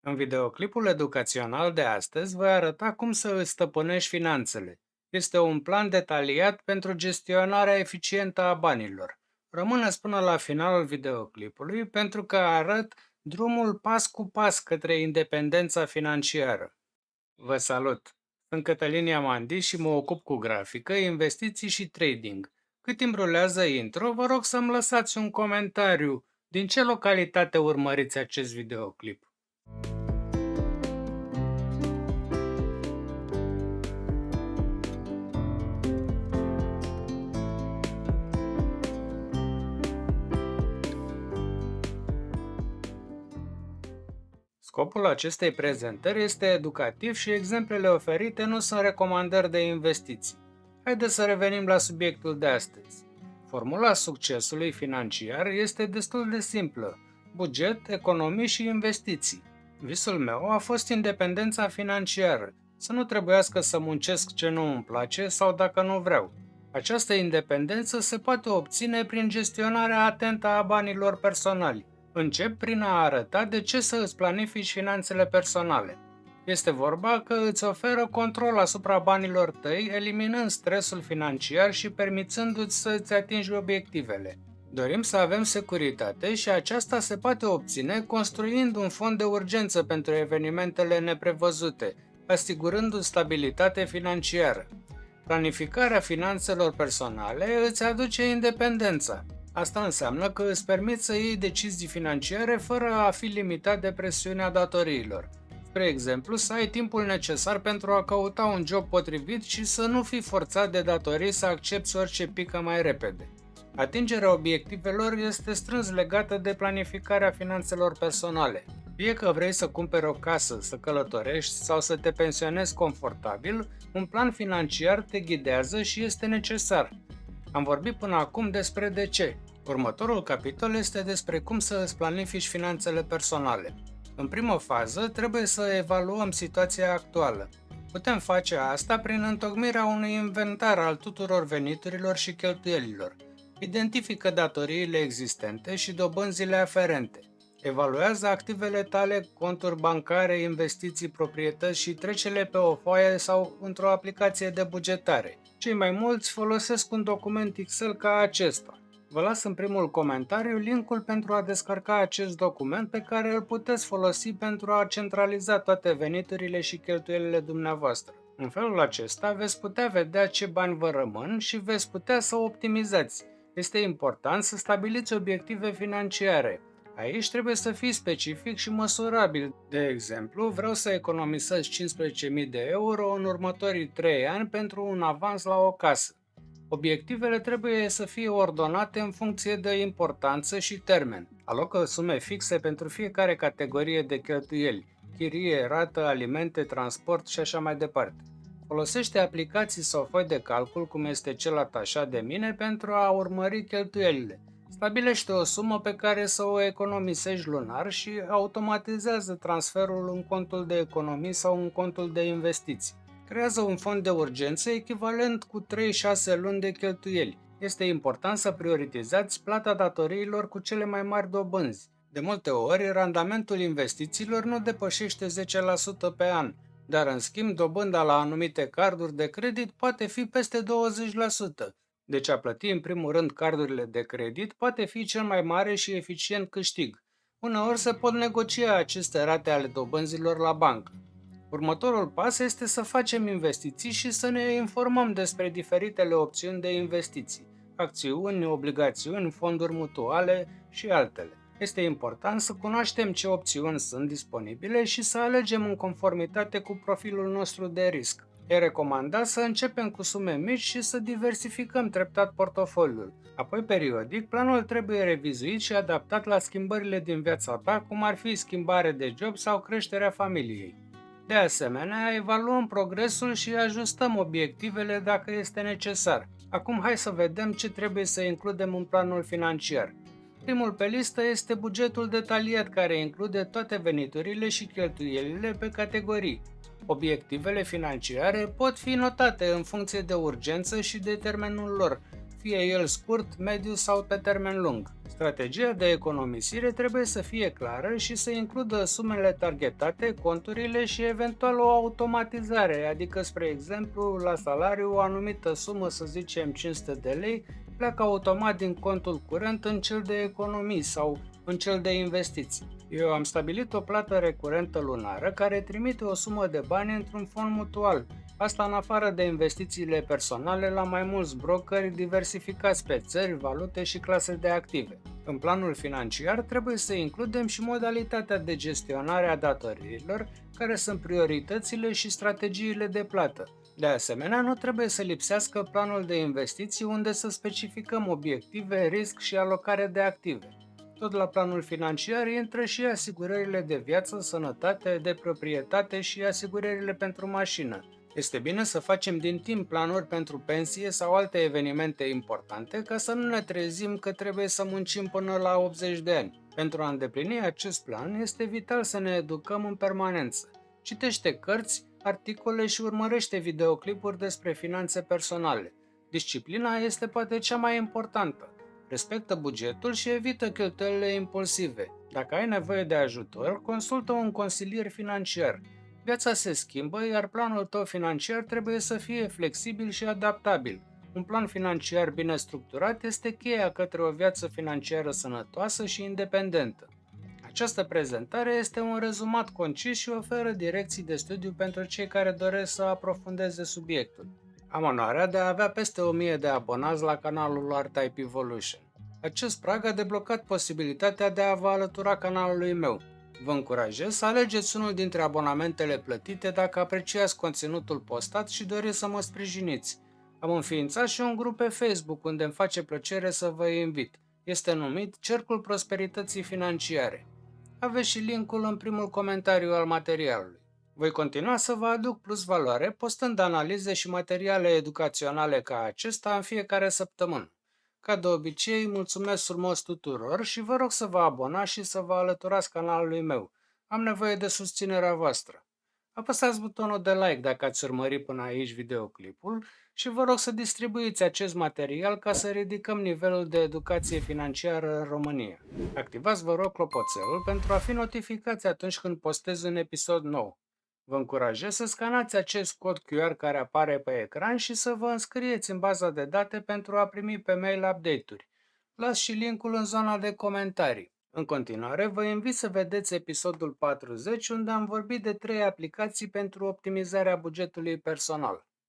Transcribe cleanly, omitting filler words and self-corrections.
În videoclipul educațional de astăzi voi arăta cum să îți stăpânești finanțele. Este un plan detaliat pentru gestionarea eficientă a banilor. Rămâneți până la finalul videoclipului pentru că arăt drumul pas cu pas către independența financiară. Vă salut! Sunt Cătălin Iamandi și mă ocup cu grafică, investiții și trading. Cât timp rulează intro, vă rog să-mi lăsați un comentariu. Din ce localitate urmăriți acest videoclip? Scopul acestei prezentări este educativ și exemplele oferite nu sunt recomandări de investiții. Haideți să revenim la subiectul de astăzi. Formula succesului financiar este destul de simplă: buget, economii și investiții. Visul meu a fost independența financiară, să nu trebuiască să muncesc ce nu îmi place sau dacă nu vreau. Această independență se poate obține prin gestionarea atentă a banilor personali. Încep prin a arăta de ce să îți planifici finanțele personale. Este vorba că îți oferă control asupra banilor tăi, eliminând stresul financiar și permițându-ți să îți atingi obiectivele. Dorim să avem securitate și aceasta se poate obține construind un fond de urgență pentru evenimentele neprevăzute, asigurându-ți stabilitate financiară. Planificarea finanțelor personale îți aduce independența. Asta înseamnă că îți permiți să iei decizii financiare fără a fi limitat de presiunea datoriilor. Spre exemplu, să ai timpul necesar pentru a căuta un job potrivit și să nu fii forțat de datorii să accepti orice pică mai repede. Atingerea obiectivelor este strâns legată de planificarea finanțelor personale. Fie că vrei să cumperi o casă, să călătorești sau să te pensionezi confortabil, un plan financiar te ghidează și este necesar. Am vorbit până acum despre de ce. Următorul capitol este despre cum să îți planifici finanțele personale. În primă fază, trebuie să evaluăm situația actuală. Putem face asta prin întocmirea unui inventar al tuturor veniturilor și cheltuielilor. Identifică datoriile existente și dobânzile aferente. Evaluează activele tale, conturi bancare, investiții, proprietăți și trece-le pe o foaie sau într-o aplicație de bugetare. Cei mai mulți folosesc un document Excel ca acesta. Vă las în primul comentariu linkul pentru a descărca acest document pe care îl puteți folosi pentru a centraliza toate veniturile și cheltuielile dumneavoastră. În felul acesta veți putea vedea ce bani vă rămân și veți putea să optimizați. Este important să stabiliți obiective financiare. Aici trebuie să fii specific și măsurabil. De exemplu, vreau să economisez 15.000 de euro în următorii 3 ani pentru un avans la o casă. Obiectivele trebuie să fie ordonate în funcție de importanță și termen. Alocă sume fixe pentru fiecare categorie de cheltuieli: chirie, rată, alimente, transport și așa mai departe. Folosește aplicații sau foi de calcul, cum este cel atașat de mine, pentru a urmări cheltuielile. Stabilește o sumă pe care să o economisești lunar și automatizează transferul în contul de economii sau în contul de investiții. Creează un fond de urgență echivalent cu 3-6 luni de cheltuieli. Este important să prioritizați plata datoriilor cu cele mai mari dobânzi. De multe ori, randamentul investițiilor nu depășește 10% pe an, dar în schimb dobânda la anumite carduri de credit poate fi peste 20%. Deci a plăti în primul rând cardurile de credit poate fi cel mai mare și eficient câștig. Uneori se pot negocia aceste rate ale dobânzilor la bancă. Următorul pas este să facem investiții și să ne informăm despre diferitele opțiuni de investiții: acțiuni, obligațiuni, fonduri mutuale și altele. Este important să cunoaștem ce opțiuni sunt disponibile și să alegem în conformitate cu profilul nostru de risc. E recomandat să începem cu sume mici și să diversificăm treptat portofoliul. Apoi, periodic, planul trebuie revizuit și adaptat la schimbările din viața ta, cum ar fi schimbare de job sau creșterea familiei. De asemenea, evaluăm progresul și ajustăm obiectivele dacă este necesar. Acum hai să vedem ce trebuie să includem în planul financiar. Primul pe listă este bugetul detaliat, care include toate veniturile și cheltuielile pe categorii. Obiectivele financiare pot fi notate în funcție de urgență și de termenul lor, fie el scurt, mediu sau pe termen lung. Strategia de economisire trebuie să fie clară și să includă sumele targetate, conturile și eventual o automatizare, adică, spre exemplu, la salariu o anumită sumă, să zicem 500 de lei, pleacă automat din contul curent în cel de economii sau în cel de investiții. Eu am stabilit o plată recurentă lunară care trimite o sumă de bani într-un fond mutual, asta în afară de investițiile personale la mai mulți brokeri diversificați pe țări, valute și clase de active. În planul financiar trebuie să includem și modalitatea de gestionare a datoriilor, care sunt prioritățile și strategiile de plată. De asemenea, nu trebuie să lipsească planul de investiții unde să specificăm obiective, risc și alocare de active. Tot la planul financiar intră și asigurările de viață, sănătate, de proprietate și asigurările pentru mașină. Este bine să facem din timp planuri pentru pensie sau alte evenimente importante ca să nu ne trezim că trebuie să muncim până la 80 de ani. Pentru a îndeplini acest plan, este vital să ne educăm în permanență. Citește cărți, articole și urmărește videoclipuri despre finanțe personale. Disciplina este poate cea mai importantă. Respectă bugetul și evită cheltuielile impulsive. Dacă ai nevoie de ajutor, consultă un consilier financiar. Viața se schimbă, iar planul tău financiar trebuie să fie flexibil și adaptabil. Un plan financiar bine structurat este cheia către o viață financiară sănătoasă și independentă. Această prezentare este un rezumat concis și oferă direcții de studiu pentru cei care doresc să aprofundeze subiectul. Am onoarea de a avea peste 1000 de abonați la canalul Art Type Evolution. Acest prag a deblocat posibilitatea de a vă alătura canalului meu. Vă încurajez să alegeți unul dintre abonamentele plătite dacă apreciați conținutul postat și doriți să mă sprijiniți. Am înființat și un grup pe Facebook unde îmi face plăcere să vă invit. Este numit Cercul Prosperității Financiare. Aveți și linkul în primul comentariu al materialului. Voi continua să vă aduc plus valoare, postând analize și materiale educaționale ca acesta în fiecare săptămână. Ca de obicei, mulțumesc frumos tuturor și vă rog să vă abonați și să vă alăturați canalului meu. Am nevoie de susținerea voastră. Apăsați butonul de like dacă ați urmărit până aici videoclipul și vă rog să distribuiți acest material ca să ridicăm nivelul de educație financiară în România. Activați, vă rog, clopoțelul pentru a fi notificați atunci când postez un episod nou. Vă încurajez să scanați acest cod QR care apare pe ecran și să vă înscrieți în baza de date pentru a primi pe mail update-uri. Las și linkul în zona de comentarii. În continuare, vă invit să vedeți episodul 40, unde am vorbit de 3 aplicații pentru optimizarea bugetului personal.